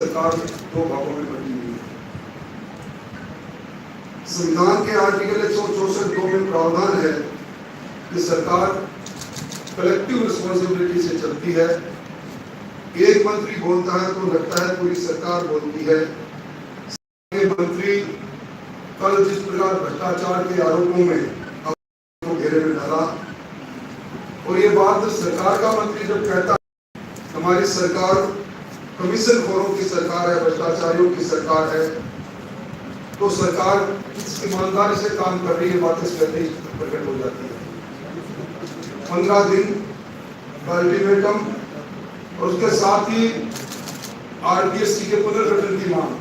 सरकार दो भागों में बटी हुई है। संविधान के आर्टिकल 164(2) में प्रावधान है कि सरकार कलेक्टिव रिस्पॉन्सिबिलिटी से चलती है। एक मंत्री बोलता है तो लगता है पूरी सरकार बोलती है। मंत्री कल जिस प्रकार भ्रष्टाचार के आरोपों में को घेरे में डाला, और ये बात सरकार का मंत्री जब कहता है हमारी सरकार कमीशन खोरों की सरकार है, भ्रष्टाचारियों की सरकार है, तो सरकार ईमानदारी से काम कर रही है, बातें कहते ही प्रकट हो जाती है। 15 दिन का अल्टीमेटम और उसके साथ ही आरपीएससी के पुनर्गठन की मांग।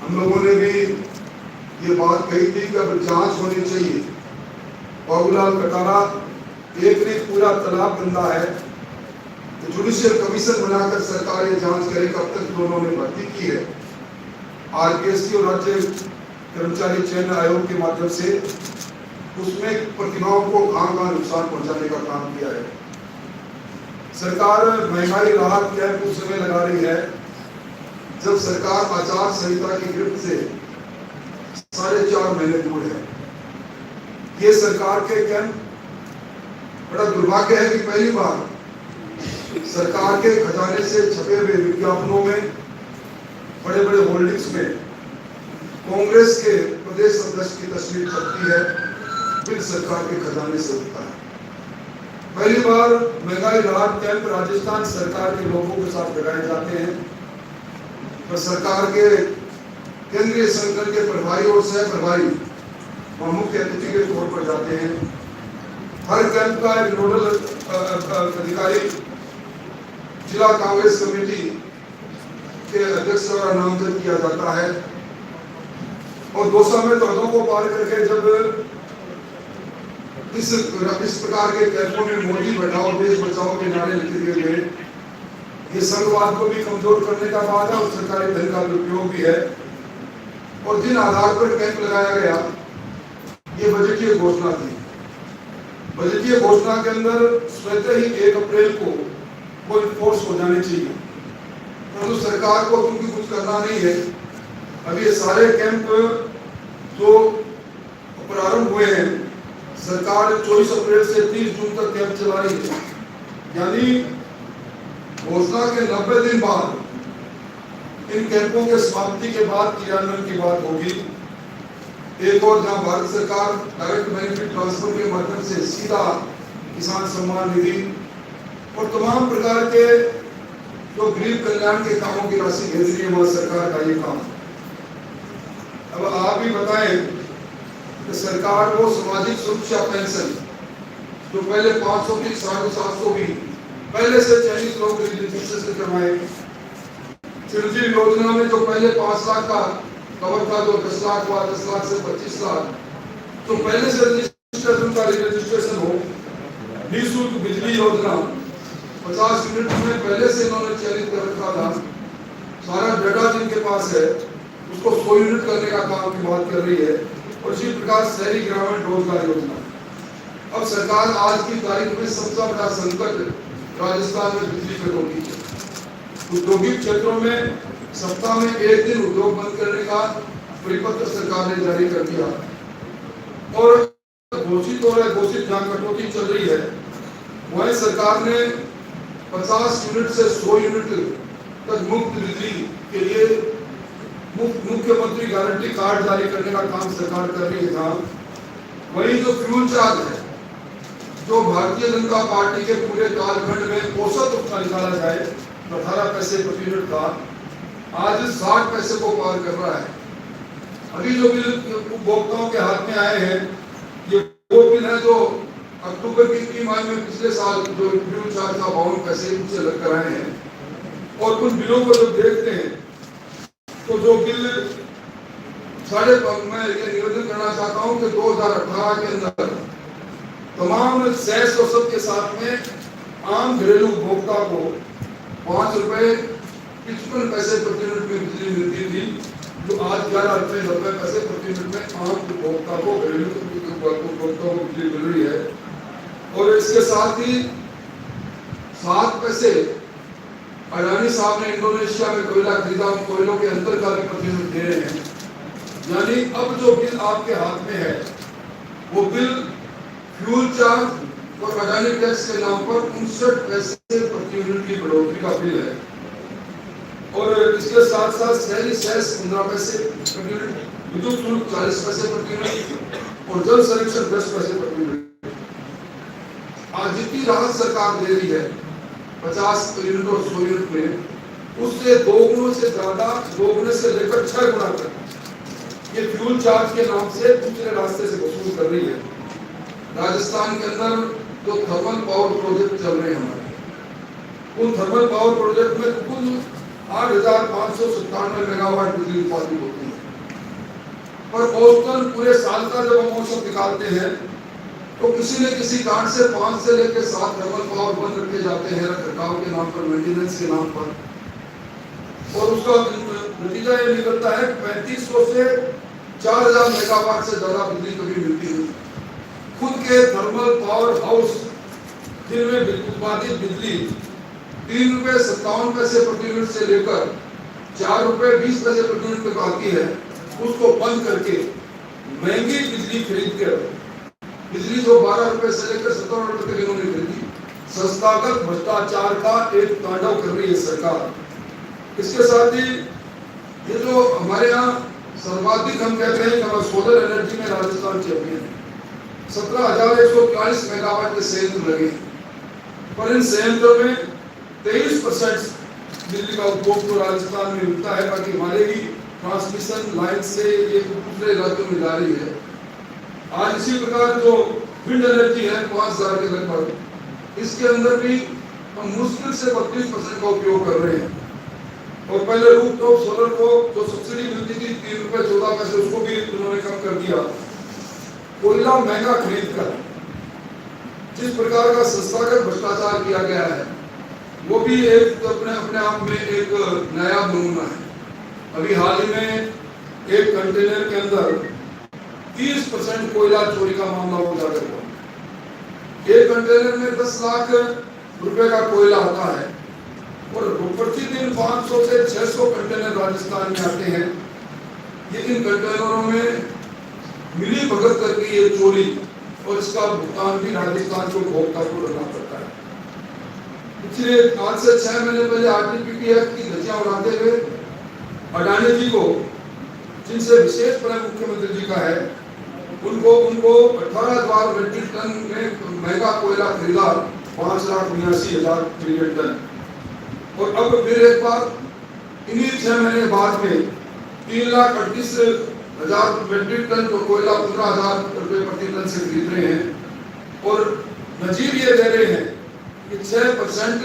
हम लोगों ने भी ये बात कही थी कि अब जांच होनी चाहिए। बाबूलाल कटारा एक ने पूरा तालाब गंदा है, तो जुडिशियल कमीशन बनाकर सरकार ये जांच करे कब तक दोनों ने भर्ती की है। आरपीएससी और राज्य कर्मचारी चयन आयोग के माध्यम से उसमें प्रतिभाओं को कहां नुकसान पहुंचाने का काम किया है। सरकार महंगाई राहत कैंप उस समय लगा रही है जब सरकार आचार संहिता की गिरफ्त से 4.5 महीने दूर है। ये सरकार के कैंप बड़ा दुर्भाग्य है कि पहली बार सरकार के खजाने से छपे हुए विज्ञापनों में, बड़े बड़े होल्डिंग्स में कांग्रेस के प्रदेश अध्यक्ष की तस्वीर छपती है, फिर सरकार के खजाने से उठता है। पहली बार महंगाई राहत कैंप राजस्थान सरकार के लोगों के साथ लगाए जाते हैं, पर सरकार के केंद्रीय संगठन के प्रभारी और सह प्रभारी वहां मुख्य अतिथि के तौर पर जाते हैं। हर कैंप का एक नोडल अधिकारी जिला कांग्रेस कमेटी के अध्यक्ष द्वारा नामजद किया जाता है, और 200 में पदों को पार करके जब इस प्रकार के कैंपों में मोदी बचाओ देश बचाओ के नारे लिखे दिए गए, ये संघवाद को भी कमजोर करने का वादा और सरकारी धन का दुरुपयोग भी है। और जिन आधार पर कैंप लगाया गया, ये बजटीय घोषणा थी। बजटीय घोषणा के अंदर स्वतः ही 1 अप्रैल को कोई फोर्स हो जानी चाहिए, परंतु सरकार को क्योंकि कुछ करना नहीं है, अभी ये सारे कैंप जो प्रारंभ हुए हैं, सरकार 24 अप्रैल से 30 जून तक कैंप चला रही है। यानी घोषणा के 90 दिन बाद इन कैंपों के समाप्ति के बाद क्रियान्वयन की बात होगी। एक और जहां भारत सरकार डायरेक्ट बेनिफिट ट्रांसफर के माध्यम से सीधा किसान सम्मान निधि और तमाम प्रकार के जो गरीब कल्याण के कामों की राशि भेज रही है, वहां सरकार का ये काम। अब आप भी बताएं कि सरकार को सामाजिक सुरक्षा पेंशन जो पहले 500 की 750 भी पहले से चयनित लोग रजिस्ट्रेशन करवाए। चिरंजीवी योजना में जो पहले 5 लाख का कवर था, जो 10 लाख हुआ, 10 लाख से 25 लाख, तो पहले से रजिस्ट्रेशन हो। निःशुल्क बिजली योजना 50 यूनिट में पहले से इन्होंने चयनित कर रखा था। सारा डाटा जिनके पास है उसको 100 यूनिट करने का काम की बात कर रही है। और इसी प्रकार शहरी ग्रामीण रोजगार योजना। अब सरकार आज की तारीख में सबसे बड़ा संकट राजस्थान में बिजली कटौती है। औद्योगिक क्षेत्रों में सप्ताह में 1 दिन उद्योग बंद करने का परिपत्र सरकार ने जारी कर दिया, और घोषित हो रहा है, घोषित जहां कटौती चल रही है वहीं सरकार ने 50 यूनिट से 100 यूनिट तक मुफ्त बिजली के लिए मुख्यमंत्री गारंटी कार्ड जारी करने का काम सरकार कर रही है। वहीं जो फ्यूल चार्ज है, जो भारतीय जनता पार्टी के पूरे कालखंड में औसत उपका निकाला जाए 18 पैसे प्रति यूनिट था, आज 60 पैसे को पार कर रहा है। अभी जो बिल उपभोक्ताओं के हाथ में आए हैं, ये वो बिल है जो अक्टूबर की तिमाही में पिछले साल जो फ्यूल चार्ज था 52 पैसे उनसे लग कर आए हैं। और कुछ बिलों को जब देखते हैं तो जो बिल मैं ये निवेदन करना चाहता हूं कि 2018 के अंदर तमाम सेस और सब के साथ में आम घरेलू उपभोक्ता को 5 रुपए 55 पैसे प्रति यूनिट में बिजली मिलती थी, जो आज 11 रुपए 90 पैसे प्रति यूनिट में आम उपभोक्ता को घरेलू उपभोक्ता को बिजली मिल रही है। और इसके साथ ही 7 पैसे अडानी साहब ने इंडोनेशिया में कोयला खरीदा, कोयलों के अंतर का भी प्रतिनिधित्व दे रहे हैं। यानी अब जो बिल आपके हाथ में है वो बिल फ्यूल चार्ज और अडानी टैक्स के नाम पर 59 पैसे प्रति यूनिट की बढ़ोतरी का बिल है, और इसके साथ साथ शहरी सेस 15 पैसे प्रति यूनिट, विद्युत शुल्क 40 पैसे प्रति यूनिट और जल संरक्षण 10 पैसे प्रति यूनिट। आज जितनी राहत सरकार दे रही है 50 यूनिट और 100 यूनिट में, उससे 2 गुणों से ज्यादा, 2 गुने से लेकर 6 गुना तक ये फ्यूल चार्ज के नाम से दूसरे रास्ते से वसूल कर रही है। राजस्थान के अंदर जो थर्मल पावर प्रोजेक्ट चल रहे हैं हमारे, उन थर्मल पावर प्रोजेक्ट में कुल 8,597 मेगावाट बिजली उत्पादित होती है, पर औसतन पूरे साल का जब हम औसत निकालते हैं तो किसी न किसी कारण से 5 से लेकर 7 थर्मल पावर बंद रखे जाते हैं रखरखाव के नाम पर, मेंटेनेंस के नाम पर, और उसका नतीजा ये निकलता है 3500 से 4000 मेगावाट से ज्यादा बिजली कभी मिलती है। खुद के थर्मल पावर हाउस जिनमें उत्पादित बिजली 3 रुपए 57 पैसे प्रति यूनिट से लेकर 4 रुपए 20 पैसे प्रति यूनिट तक आती है, उसको बंद करके महंगी बिजली खरीद कर, बिजली जो 12 रुपए से लेकर 17 रुपए तक इन्होंने खरीदी, संस्थागत भ्रष्टाचार का एक तांडव कर रही है सरकार। इसके साथ ही ये जो हमारे यहाँ सर्वाधिक हम कहते हैं कि सोलर एनर्जी में राजस्थान चैंपियन है। 17,140 मेगावाट के संयंत्र लगे, पर इन संयंत्रों में 23% बिजली का उपभोग तो राजस्थान में मिलता है, बाकी हमारे ही ट्रांसमिशन लाइन से ये दूसरे राज्यों में जा रही है। आज इसी प्रकार जो विंड एनर्जी है 5000 के लगभग, इसके अंदर भी हम मुश्किल से 32% का उपयोग कर रहे हैं, और पहले रूफटॉप सोलर को जो सब्सिडी मिलती थी 3 रुपए 14 पैसे, उसको भी उन्होंने कम कर दिया। कोयला महंगा खरीद कर जिस प्रकार का संस्थागत भ्रष्टाचार किया गया है, वो भी एक अपने आप में एक नया नमूना है। अभी हाल ही में एक कंटेनर के अंदर 30% कोयला चोरी का मामला उजागर हुआ। एक कंटेनर में 10 लाख रुपए का कोयला आता है, और प्रतिदिन 500 से 600 कंटेनर राजस्थान में आते हैं। ये इन कंटेनरों में मिली भगत करके ये चोरी, और इसका भुगतान भी राजस्थान को उपभोक्ता को करना पड़ता है। पिछले 5 से 6 महीने पहले आरटीपीटी एक्ट की धज्जियां उड़ाते हुए अडानी जी को, जिनसे विशेष प्रेम मुख्यमंत्री जी का है, उनको 18,000 मीट्रिक टन में महंगा कोयला खरीदा, 5,82,000 मिलियन टन, और अब फिर एक बार इन्हीं 6 महीने बाद में 3,38,000 मीट्रिक टन तो कोयला 15,000 रुपए प्रति टन से खरीद रहे हैं, और नजीर ये दे रहे हैं कि 6%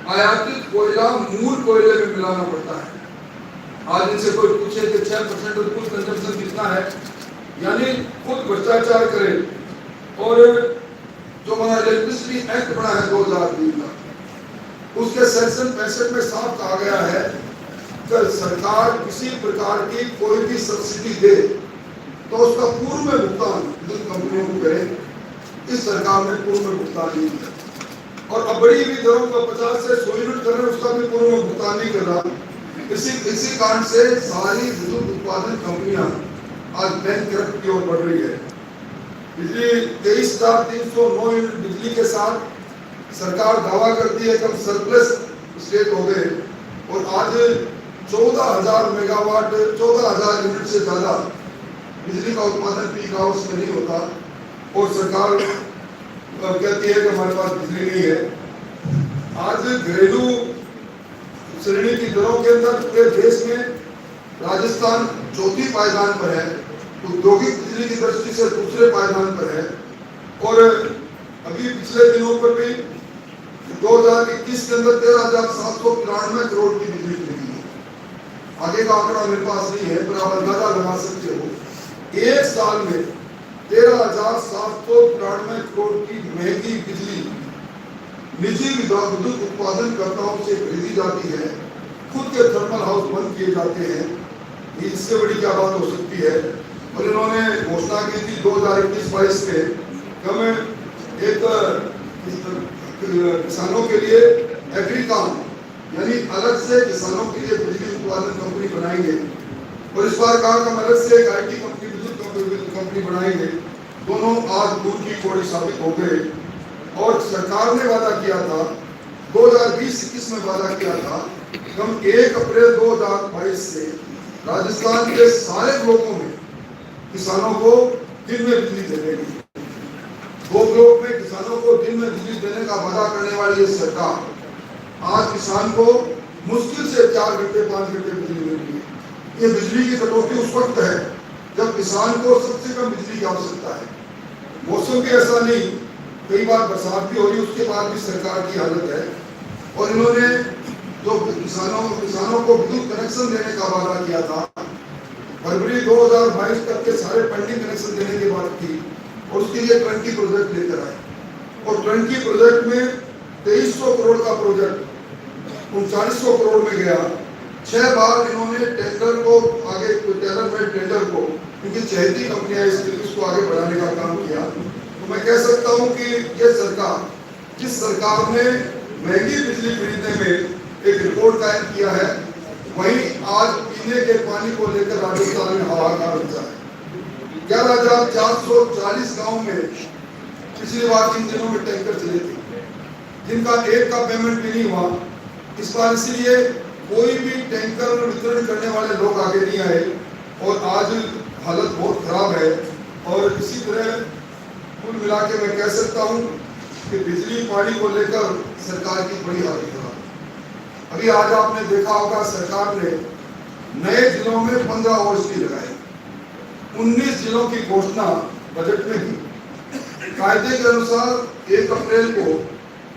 आयातित कोयला मूल कोयले में मिलाना पड़ता है। आज इनसे कोई पूछे कि 6% और कुल कंजम्पशन कितना है, यानी खुद भ्रष्टाचार करे। और जो हमारा इलेक्ट्रिसिटी एक्ट बना है 2003 का, उसके सेक्शन 65 में साफ कहा गया है कि सरकार किसी प्रकार की कोई भी सब्सिडी दे तो उसका पूर्व में भुगतान जिन कंपनियों को करे। इस सरकार ने पूर्व में भुगतान नहीं किया, और अब बड़ी भी दरों का 50 से 100 यूनिट कर रहे हैं, उसका भी पूर्व में भुगतान नहीं कर रहा। इसी कारण से सारी विद्युत उत्पादन कंपनियां आज बैंकक्रप्ट की ओर बढ़ रही है। बिजली 23,309 यूनिट बिजली के साथ सरकार दावा करती है कि हम सरप्लस स्टेट हो गए, और आज 14,000 मेगावाट 14,000 यूनिट से ज्यादा बिजली का उत्पादन पीक हाउस में नहीं होता, और सरकार कहती है कि हमारे पास बिजली नहीं है। आज घरेलू श्रेणी की दरों के अंदर पूरे देश में राजस्थान चौथी पायदान पर है, औद्योगिक बिजली की दृष्टि से दूसरे पायदान पर है, और अभी पिछले दिनों पर भी 2021 के अंदर 13,793 करोड़ की बिजली खरीदी है। आगे का आंकड़ा मेरे पास नहीं है, पर आप अंदाजा लगा सकते हो एक साल में 13,793 करोड़ की महंगी बिजली निजी विद्युत उत्पादन कर्ताओं से खरीदी जाती है, खुद के थर्मल हाउस बंद किए जाते हैं। इससे बड़ी क्या बात हो सकती है। और इन्होंने घोषणा की थी 2021-22 में कि हमें एक किसानों के लिए एग्रीकॉम यानी अलग से किसानों के लिए बिजली उत्पादन कंपनी बनाएंगे और इस बार कहा हम अलग से एक IT कंपनी, विद्युत कंपनी बनाएंगे। दोनों आज दूर की कौड़ी साबित हो गए। और सरकार ने वादा किया था 2020-21 में वादा किया था हम 1 अप्रैल 2022 से राजस्थान के सारे ब्लॉकों में किसानों को दिन में बिजली दे देंगे। 2 ब्लॉक में किसानों को दिन में बिजली देने का वादा करने वाली ये सरकार आज किसान को मुश्किल से 4 घंटे 5 घंटे बिजली मिल रही है। ये बिजली की कटौती उस वक्त है जब किसान को सबसे कम बिजली की आवश्यकता है। मौसम के ऐसा नहीं, कई बार बरसात भी हो रही, उसके बाद भी सरकार की हालत है। और इन्होंने जो किसानों को विद्युत कनेक्शन देने का वादा किया था फरवरी 2022 तक के सारे पेंडिंग कनेक्शन देने की बात की और उसके लिए टर्नकी प्रोजेक्ट लेकर आए। और टर्नकी प्रोजेक्ट में 2300 करोड़ का प्रोजेक्ट 3900 करोड़ में गया। 6 बार इन्होंने टेंडर को आगे टेलर में टेंडर को, क्योंकि चहेती कंपनियां इसको आगे बढ़ाने का काम किया। तो मैं कह सकता हूं कि ये सरकार, जिस सरकार ने महंगी बिजली खरीदने में एक रिपोर्ट कायम किया है, वहीं आज पीने के पानी को लेकर राजस्थान में हाहाकार मचा है। 11,440 गाँव में पिछली बार 3 दिनों में टैंकर चले थे, जिनका एक का पेमेंट भी नहीं हुआ। इस बार इसलिए कोई भी टैंकर वितरण करने वाले लोग आगे नहीं आए और आज हालत बहुत खराब है। और इसी तरह कुल मिला के मैं कह सकता हूं कि बिजली पानी को लेकर सरकार की बड़ी हालत खराब है। अभी आज आपने देखा होगा सरकार ने नए जिलों में 15 OSD लगाए, 19 जिलों की घोषणा बजट में की। कायदे के अनुसार 1 अप्रैल को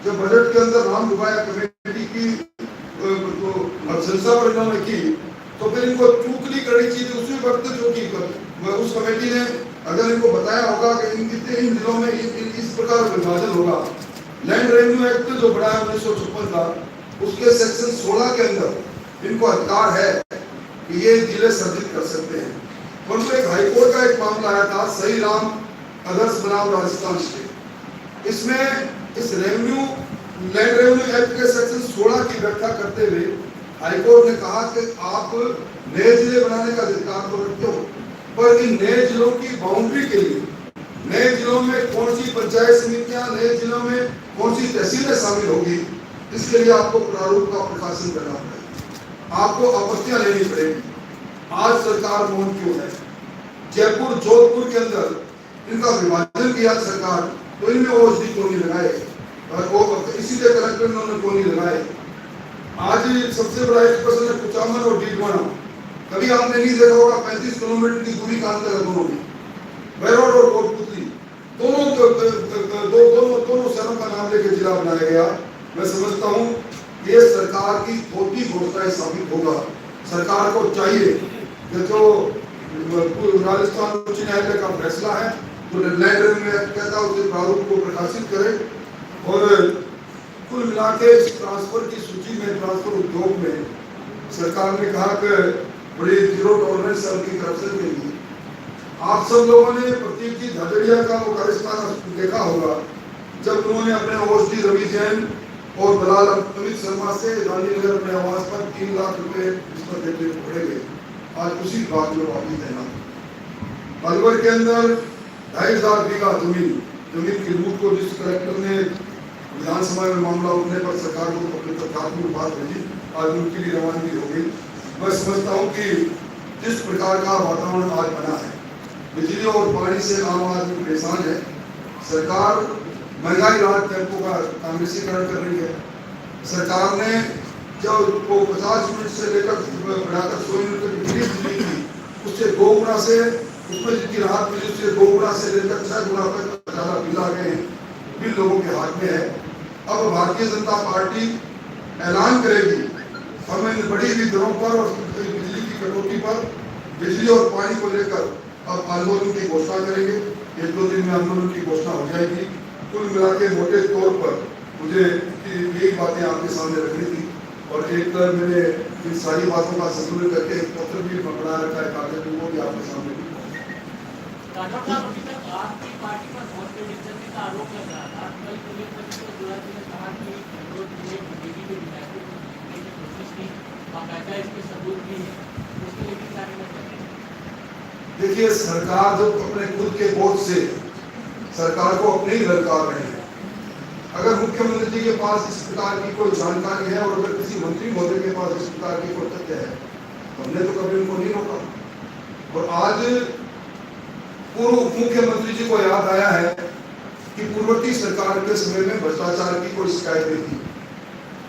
जब बजट के अंदर नाम डुबाया कमेटी की प्रशंसा पर इन्होंने की, तो फिर इनको चूकली करनी चाहिए उसी वक्त जो की उस कमेटी ने अगर इनको बताया होगा कि इन जिलों में इस प्रकार विभाजन होगा। लैंड रेवेन्यू एक्ट जो बना है 1956 का, उसके सेक्शन 16 के अंदर इनको अधिकार है कि ये जिले सर्जित कर सकते हैं। परंतु एक हाईकोर्ट का एक मामला आया था, सही राम आदर्श बनाम राजस्थान स्टेट। इसमें इस लैंड रेवेन्यू एक्ट के सेक्शन 16 की व्याख्या करते हुए हाईकोर्ट ने कहा कि आप नए जिले बनाने का अधिकार तो रखते हो, पर इन नए जिलों की बाउंड्री के लिए नए जिलों में कौन सी पंचायत समितियां, नए जिलों में कौन सी तहसीलें शामिल होगी, इसके लिए आपको प्रारूप का प्रकाशन करना पड़ेगा, आपको आपत्तियां लेनी पड़ेगी। आज सरकार मौन क्यों है? जयपुर जोधपुर के अंदर इनका विभाजन किया सरकार, तो इनमें OSD क्यों नहीं लगाए और इसीलिए कलेक्टर ने उन्होंने क्यों नहीं लगाए। आज सबसे बड़ा एक प्रश्न है कुचामन और डीडवाना। कभी आपने नहीं देखा होगा 35 किलोमीटर की दूरी का अंतर है दोनों में, बैरोड और कोटपुतली, दोनों शहरों का नाम लेकर जिला बनाया गया। मैं समझता हूँ ये सरकार की खोटी घोषणा साबित होगा। सरकार को चाहिए कि जो राजस्थान उच्च न्यायालय का फैसला है, जो लैंड रेवेन्यू एक्ट कहता है, उसके प्रारूप को प्रकाशित करे। और कुल मिला के इस ट्रांसफर की सूची में, ट्रांसफर उद्योग में सरकार ने कहा कि बड़ी जीरो टॉलरेंस है उनकी करप्शन के लिए। आप सब लोगों ने प्रतीक जी झाझड़िया का वो कार्यस्थान देखा होगा, जब उन्होंने अपने OSD रवि जैन और दलाल अमित शर्मा से गांधीनगर अपने आवास पर 3 लाख रुपए इस पर देते पड़े गए। आज उसी बात में वापिस देना। अलवर के अंदर 2,500 बीघा जमीन की लूट को जिस कलेक्टर ने विधानसभा में मामला उठने पर सरकार को अपने प्राथमिक बात भेजी, आज उनके लिए रवानगी हो गई। मैं समझता हूँ कि जिस प्रकार का वातावरण आज बना है, बिजली और पानी से आम आदमी परेशान है। सरकार महंगाई राहत कैंपों का कांग्रेसीकरण कर रही है। सरकार ने जब वो 50 यूनिट से लेकर बढ़ाकर 100 यूनिट तक बिजली की, उससे 2 गुना से उसमें जितनी राहत मिली उससे 2 गुना से लेकर 6 गुना तक ज्यादा बिल आ गए हैं। बिल लोगों के हाथ में है। अब भारतीय जनता पार्टी ऐलान करेगी, हम इन बढ़ी हुई दरों पर और बिजली की कटौती पर, बिजली और पानी को लेकर अब आंदोलन की घोषणा करेंगे। 1-2 दिन में आंदोलन की घोषणा हो जाएगी। कुल मिला के मोटे तौर पर मुझे यही बातें आपके सामने रखनी थी और एक मैंने इन सारी बातों का संतुलन करके एक पत्र भी बना रखा है कागज में, वो भी आपके सामने। अभी तक आपकी पार्टी पर बहुत बेइज्जती का आरोप लग रहा था। कल पुलिस ने कहा कि की बाकायदा इसके सबूत भी है, उसके लिए भी क्या कहना चाहते हैं? देखिए, सरकार जो अपने खुद के बोझ से सरकार को अपने ही ललकार रहे हैं। अगर मुख्यमंत्री जी के पास इस प्रकार की कोई जानकारी है और अगर किसी मंत्री महोदय के पास इस प्रकार की कोई तथ्य है तो हमने तो कभी उनको नहीं रोका। और आज पूर्व मुख्यमंत्री जी को याद आया है कि पूर्ववर्ती सरकार के समय में भ्रष्टाचार की कोई शिकायतें थी,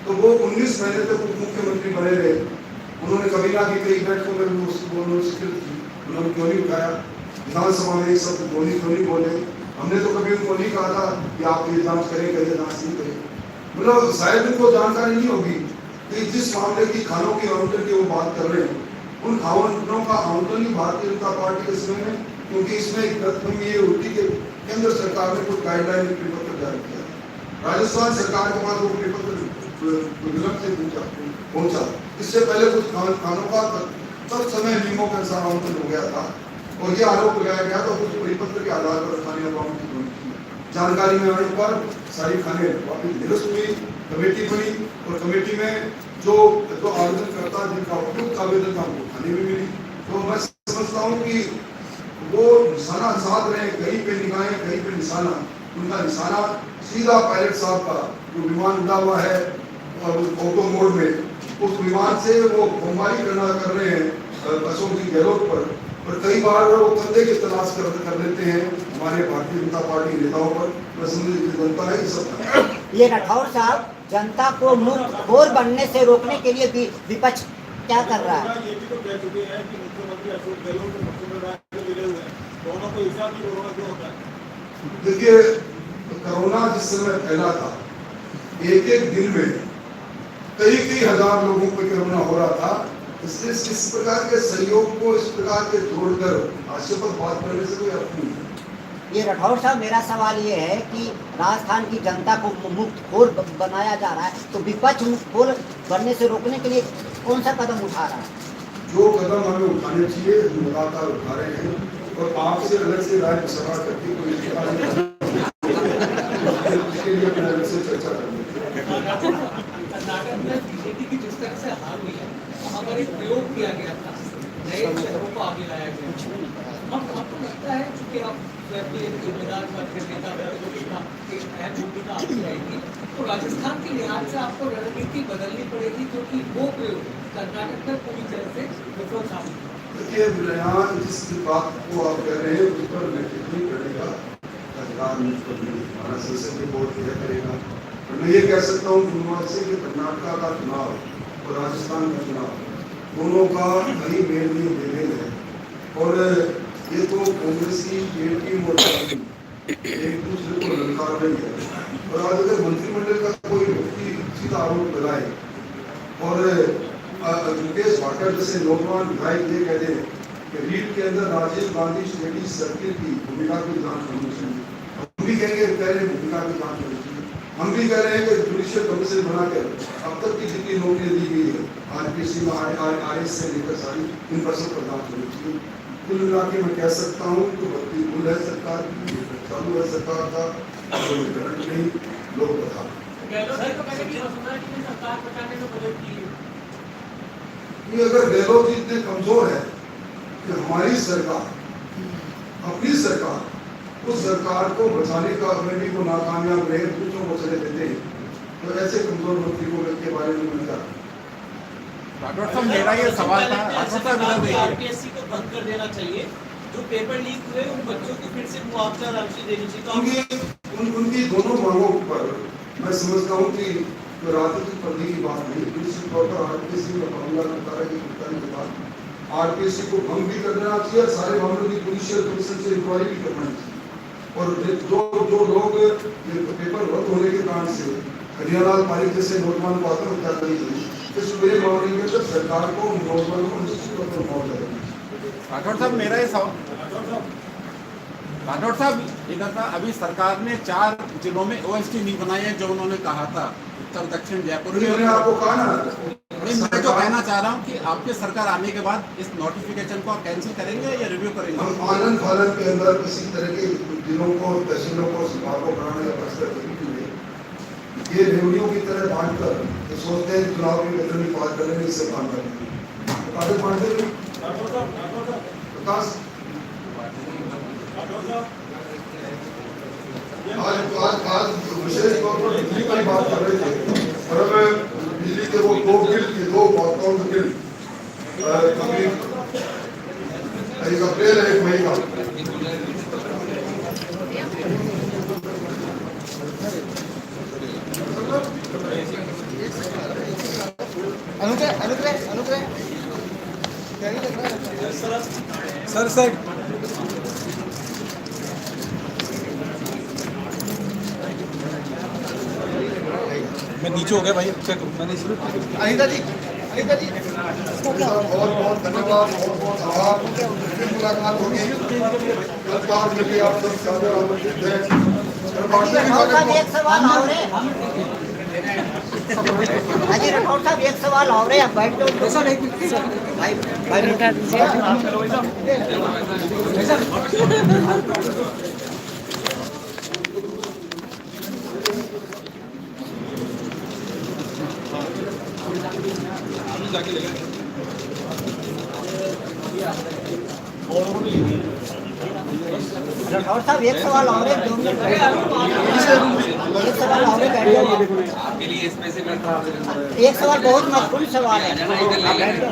तो वो 19 महीने तक उप मुख्यमंत्री बने रहे। उन्होंने कभी ना कि कई बैठकों में उन्होंने स्वीकृत की, उन्होंने क्यों नहीं उठाया, विधानसभा में एक शब्द क्यों नहीं बोले। हमने तो कभी उनको नहीं कहा था कि आप ये जांच करें, करिए जांच नहीं करें। मतलब शायद उनको जानकारी नहीं होगी कि जिस मामले की खानों की आवंटन की वो बात कर रहे हैं, उन आवंटनों का आवंटन ही भारतीय जनता पार्टी के समय में, क्योंकि इसमें एक तथ्य ये होती कि केंद्र सरकार ने कुछ गाइडलाइन परिपत्र जारी किया, राजस्थान सरकार के पास वो परिपत्र विलंब से पहुंचा। इससे पहले कुछ खानों का तब समय नियमों के अनुसार आवंटन हो गया था और ये आरोप लगाया गया था कुछ परिपत्र के आधार पर खाने आवंटित होने की जानकारी में आने पर सारी खाने वापिस निरस्त हुई। कमेटी बनी और कमेटी में जो आवेदन करता जिनका उपयुक्त आवेदन था वो खाने में मिली। तो मैं समझता हूँ कि वो निशाना साध रहे, कहीं पे निगाहें कहीं पे निशाना, उनका निशाना सीधा पायलट साहब का जो विमान उड़ा हुआ है ऑटो मोड में, उस विमान से वो बमबारी कर रहे हैं अशोक जी गहलोत पर। और कई बार वो कंधे की तलाश कर लेते हैं हमारे भारतीय जनता पार्टी नेताओं पर। मैं समझ जनता है ये सब। ये राठौर साहब जनता को मुफ्तखोर बनने से रोकने के लिए विपक्ष क्या कर रहा है? ये भी तो कह चुके हैं कि मुख्यमंत्री अशोक गहलोत और मुख्यमंत्री मिले हुए हैं, दोनों को हिसाब भी कोरोना क्यों होता है? देखिए, कोरोना जिस समय फैला था, एक दिन में कई हजार लोगों पर कोरोना हो रहा था। इसलिए इस प्रकार के सहयोग को इस प्रकार के तोड़कर हास्य पर बात करने से कोई अर्थ नहीं है। ये राठौर साहब, मेरा सवाल ये है कि राजस्थान की जनता को मुफ्तखोर बनाया जा रहा है, तो विपक्ष मुफ्तखोर बनने से रोकने के लिए कौन सा कदम उठा रहा है? जो कदम हमें उठाने चाहिए हम लगातार उठा रहे हैं और आपसे अलग से राज्यसभा करके कोई इसके लिए अपने अलग से चर्चा करेंगे। कर्नाटक में बीजेपी की जिस तरह से हार हुई है, वहाँ पर एक प्रयोग किया गया था, नए शहरों को आगे लाया गया। हम आपको लगता है कि आप जिम्मेदार नेता एक अहम भूमिका आपकी रहेगी, तो राजस्थान के लिहाज से आपको रणनीति बदलनी पड़ेगी, क्योंकि वो प्रयोग कर्नाटक में पूरी तरह से विफल साबित हुआ। देखिए, यहाँ जिस बात को आप कह रहे हैं उस पर मैं टिप्पणी करने का अधिकार मुझको नहीं, हमारा संसदीय बोर्ड यह करेगा। मैं ये कह सकता हूँ कि कर्नाटक का चुनाव और राजस्थान का चुनाव दोनों का कहीं मेल नहीं बेमेल है। और ये तो कांग्रेसी जेडीयू और एक दूसरे को ललकार रही है। और आज अगर मंत्रिमंडल का कोई व्यक्ति सीधा आरोप लगाए और मुकेश भाकर जैसे नौजवान विधायक ये कह दे कि रीट के अंदर राजीव गांधी स्टेडी सर्किल की भूमिका की जांच होनी चाहिए, हम भी कहेंगे पहले भूमिका की जांच होनी चाहिए। हम भी कह रहे हैं कि जुडिशियल कमीशन बनाकर अब तक की जितनी नौकरियां दी गई है आरपीसी में आरएस से लेकर सारी इन पर सब प्रदान होनी चाहिए। कुल मिला के मैं कह सकता हूँ कि भर्ती कुल है सरकार की, चालू है सरकार का, कोई करंट नहीं, लोग बता कि अगर गहलोत जी इतने कमजोर है कि हमारी सरकार, अपनी सरकार, उस सरकार को बचाने का में भी वो नाकामयाब रहे, दूसरों को चले देते हैं, तो ऐसे कमजोर मंत्री को के बारे में मैं क्या राठौर साहब, मेरा ये सवाल था, आरपीएससी को बंद कर देना चाहिए, जो पेपर लीक हुए उन बच्चों को फिर से मुआवजा राशि देनी चाहिए। उनकी दोनों मांगों पर मैं समझता हूँ कि राजनीतिक पर्दे की बात नहीं, निश्चित तौर पर आरपीएससी का मामला करता है कि आरपीएससी को भंग भी करना चाहिए, सारे मामलों की जुडिशियल कमीशन से इंक्वायरी भी करना चाहिए। और जो लोग पेपर रद्द होने के कारण से हरियालाल पारिक जैसे नौजवान को आत्महत्या करी गई, इस पूरे मामले में तो सरकार को नौजवानों को निश्चित तौर पर मुआवजा देना चाहिए। राठौर साहब, मेरा ये सवाल, राठौर साहब ये था, अभी सरकार ने 4 जिलों में ओएसटी नहीं बनाई है जो उन्होंने कहा था, उत्तर दक्षिण जयपुर में। मैंने आपको कहा ना, मैं जो कहना चाह रहा हूँ कि आपके सरकार आने के बाद इस नोटिफिकेशन को आप कैंसिल करेंगे या रिव्यू करेंगे? हम आनंद फालन के अंदर किसी तरह के जिलों को, तहसीलों को, विभागों को बढ़ाने का फैसला नहीं किए। ये रेवड़ियों की तरह बांटकर तो सोचते हैं चुनाव की वेतन में पास कर लेंगे, इससे काम करेंगे। कागज बांटते हैं प्रकाश। आज विशेष तौर पर बिजली की बात कर रहे थे और अब बिजली के वो दो बिल के दो महत्वपूर्ण बिल एक अप्रैल है, 1 मई का। सर सर मैं नीचे हो गया भाई, मैंने अनिता जी बहुत बहुत धन्यवाद, बहुत बहुत आभार। फिर मुलाकात होगी कल 5 बजे, आप सब सादर आमंत्रित हैं। राठौर साहब एक सवाल और है। हाजी राठौर साहब एक सवाल और है, आप बैठ जाओ। भाई उठा दीजिए। राठौर साहब एक सवाल और है, 2 मिनट एक सवाल और है, बैठ जाओ। आपके लिए स्पेसिफिक एक सवाल बहुत महत्वपूर्ण सवाल है।